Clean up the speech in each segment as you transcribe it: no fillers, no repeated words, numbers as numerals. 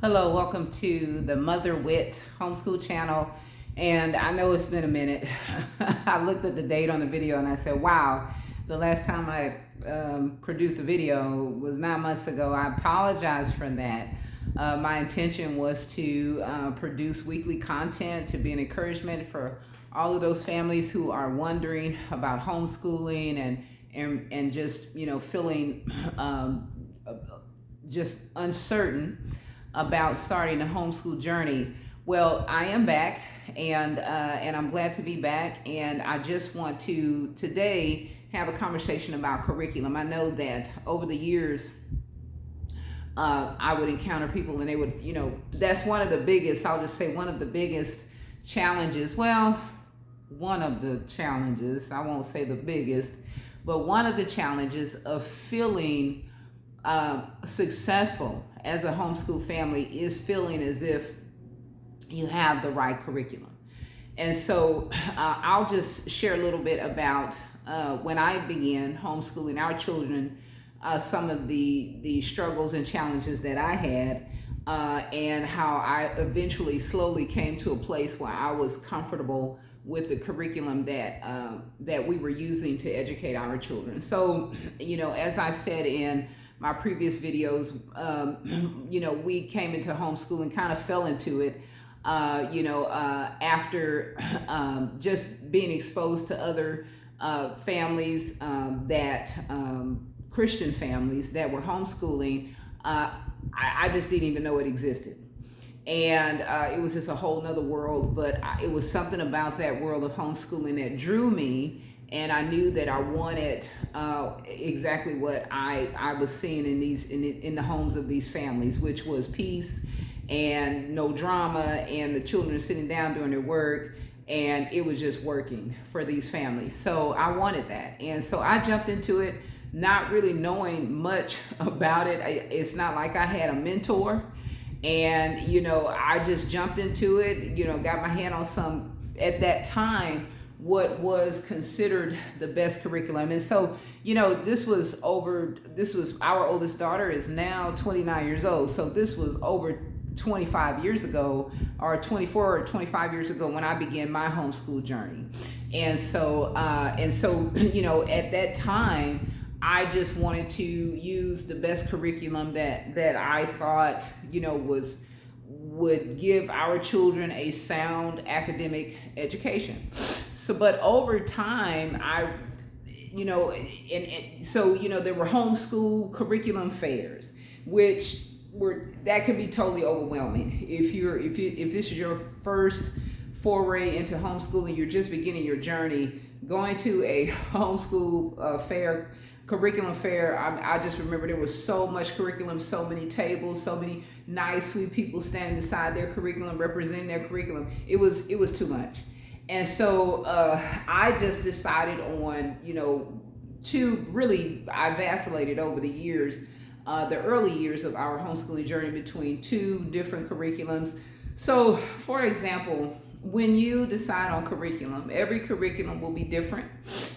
Hello, welcome to the Mother-Wit homeschool channel. And I know it's been a minute. I looked at the date on the video and I said, wow, the last time I produced a video was 9 months ago. I apologize for that. My intention was to produce weekly content to be an encouragement for all of those families who are wondering about homeschooling and just, feeling just uncertain about starting a homeschool journey. Well, I am back, and I'm glad to be back. And I just want to today have a conversation about curriculum. I know that over the years, I would encounter people, and they would, that's one of the biggest. I'll just say one of the biggest challenges. Well, one of the challenges. I won't say the biggest, but one of the challenges of feeling successful as a homeschool family is feeling as if you have the right curriculum. And so I'll just share a little bit about when I began homeschooling our children, some of the struggles and challenges that I had, and how I eventually slowly came to a place where I was comfortable with the curriculum that we were using to educate our children. So, as I said in my previous videos, we came into homeschooling, kind of fell into it, after just being exposed to other families Christian families that were homeschooling. I just didn't even know it existed. And it was just a whole nother world, but it was something about that world of homeschooling that drew me. And I knew that I wanted exactly what I was seeing in the homes of these families, which was peace and no drama, and the children sitting down doing their work, and it was just working for these families. So I wanted that, and so I jumped into it, not really knowing much about it. It's not like I had a mentor, and I just jumped into it. Got my hand on some at that time what was considered the best curriculum. And so, this was our oldest daughter is now 29 years old. So this was over 25 years ago, or 24 or 25 years ago, when I began my homeschool journey. And so, at that time, I just wanted to use the best curriculum that I thought, would give our children a sound academic education. So, but over time, there were homeschool curriculum fairs, which that can be totally overwhelming. If this is your first foray into homeschooling, you're just beginning your journey, going to a homeschool fair, curriculum fair. I just remember there was so much curriculum, so many tables, so many nice, sweet people standing beside their curriculum, representing their curriculum. It was too much. And so I just decided on, I vacillated over the years, the early years of our homeschooling journey, between two different curriculums. So, for example, when you decide on curriculum, every curriculum will be different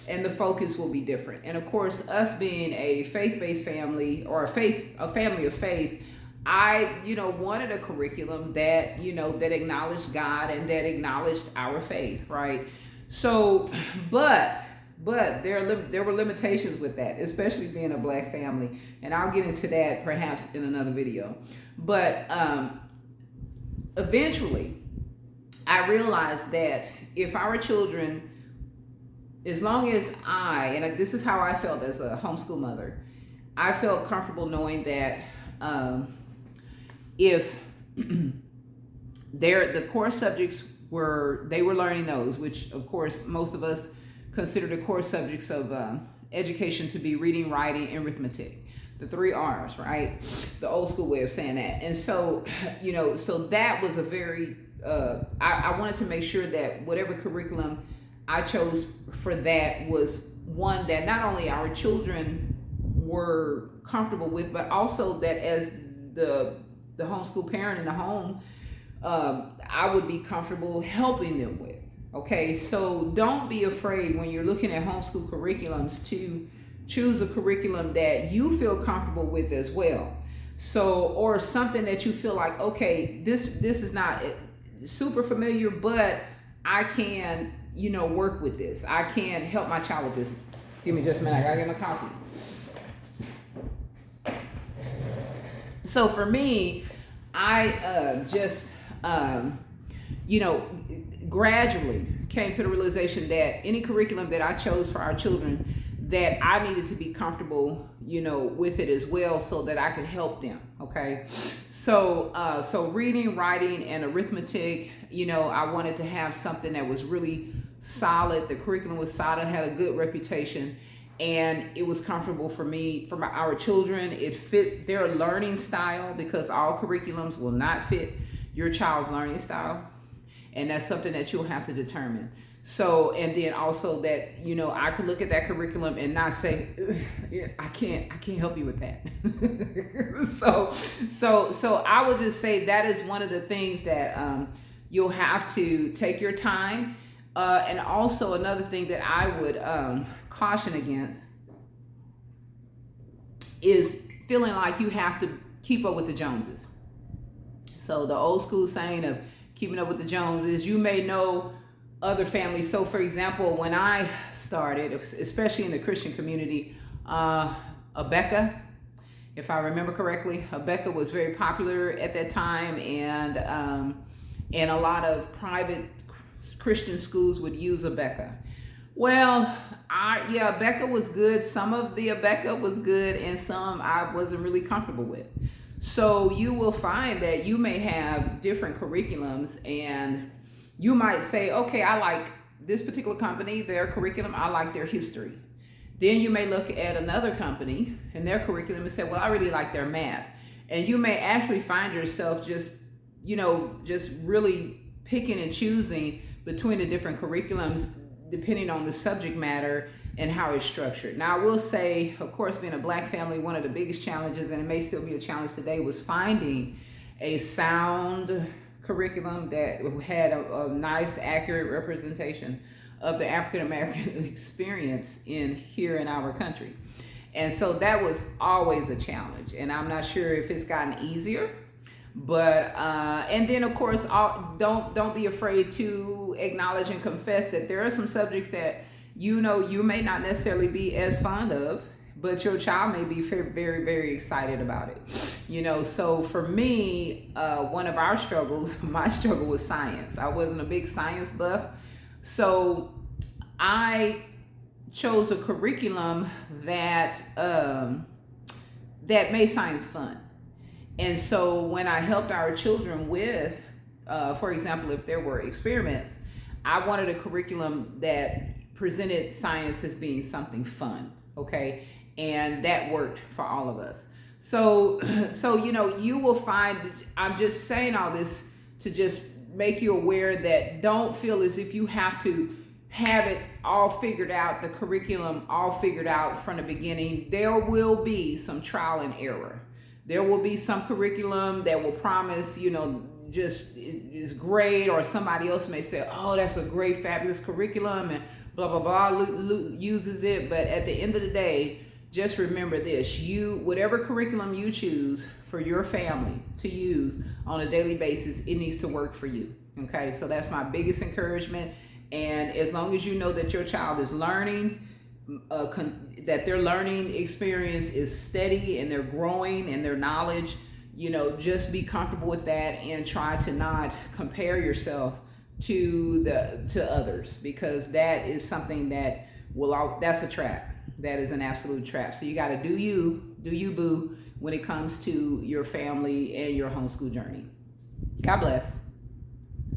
and the focus will be different. And of course, us being a faith-based family, or a family of faith, I, wanted a curriculum that, that acknowledged God and that acknowledged our faith, right? So, but there were limitations with that, especially being a Black family. And I'll get into that perhaps in another video. But eventually, I realized that if our children, as long as this is how I felt as a homeschool mother, I felt comfortable knowing that if the core subjects they were learning those, which of course most of us consider the core subjects of education to be reading, writing, and arithmetic. The 3 R's, right? The old school way of saying that. And so, so that was a very, I wanted to make sure that whatever curriculum I chose for that was one that not only our children were comfortable with, but also that as the homeschool parent in the home, I would be comfortable helping them with. Okay, so don't be afraid when you're looking at homeschool curriculums to choose a curriculum that you feel comfortable with as well. So, or something that you feel like, okay, this is not super familiar, but I can, work with this. I can help my child with this. Give me just a minute. I gotta get my coffee. So for me, I gradually came to the realization that any curriculum that I chose for our children, that I needed to be comfortable, with it as well, so that I could help them. Okay, so reading, writing, and arithmetic. I wanted to have something that was really solid. The curriculum was solid, had a good reputation, and it was comfortable for me, for our children. It fit their learning style, because all curriculums will not fit your child's learning style, and that's something that you'll have to determine. So, and then also that, I could look at that curriculum and not say, I can't help you with that. so I would just say that is one of the things that you'll have to take your time. And also another thing that I would caution against is feeling like you have to keep up with the Joneses. So the old school saying of keeping up with the Joneses, you may know other families. So for example, when I started, especially in the Christian community, Abeka, if I remember correctly, Abeka was very popular at that time, and a lot of private Christian schools would use Abeka. Well, Abeka was good. Some of the Abeka was good, and some I wasn't really comfortable with. So you will find that you may have different curriculums, and you might say, okay, I like this particular company, their curriculum, I like their history. Then you may look at another company and their curriculum and say, well, I really like their math. And you may actually find yourself just really picking and choosing between the different curriculums depending on the subject matter and how it's structured. Now, I will say, of course, being a Black family, one of the biggest challenges, and it may still be a challenge today, was finding a sound curriculum that had a nice, accurate representation of the African American experience here in our country. And so that was always a challenge, and I'm not sure if it's gotten easier. But and then of course, don't be afraid to acknowledge and confess that there are some subjects that you may not necessarily be as fond of, but your child may be very, very excited about it. So for me, one of our struggles, my struggle was science. I wasn't a big science buff, so I chose a curriculum that made science fun. And so when I helped our children with, for example, if there were experiments, I wanted a curriculum that presented science as being something fun, okay? And that worked for all of us. So you will find, I'm just saying all this to just make you aware that don't feel as if you have to have it all figured out, the curriculum all figured out from the beginning. There will be some trial and error. There will be some curriculum that will promise, just is great, or somebody else may say, oh, that's a great, fabulous curriculum, and blah, blah, blah, uses it. But at the end of the day, just remember this, whatever curriculum you choose for your family to use on a daily basis, it needs to work for you, okay? So that's my biggest encouragement. And as long as you know that your child is learning, that their learning experience is steady and they're growing in their knowledge, just be comfortable with that and try to not compare yourself to others, because that is something that that's a trap. That is an absolute trap. So you got to do you boo when it comes to your family and your homeschool journey. God bless.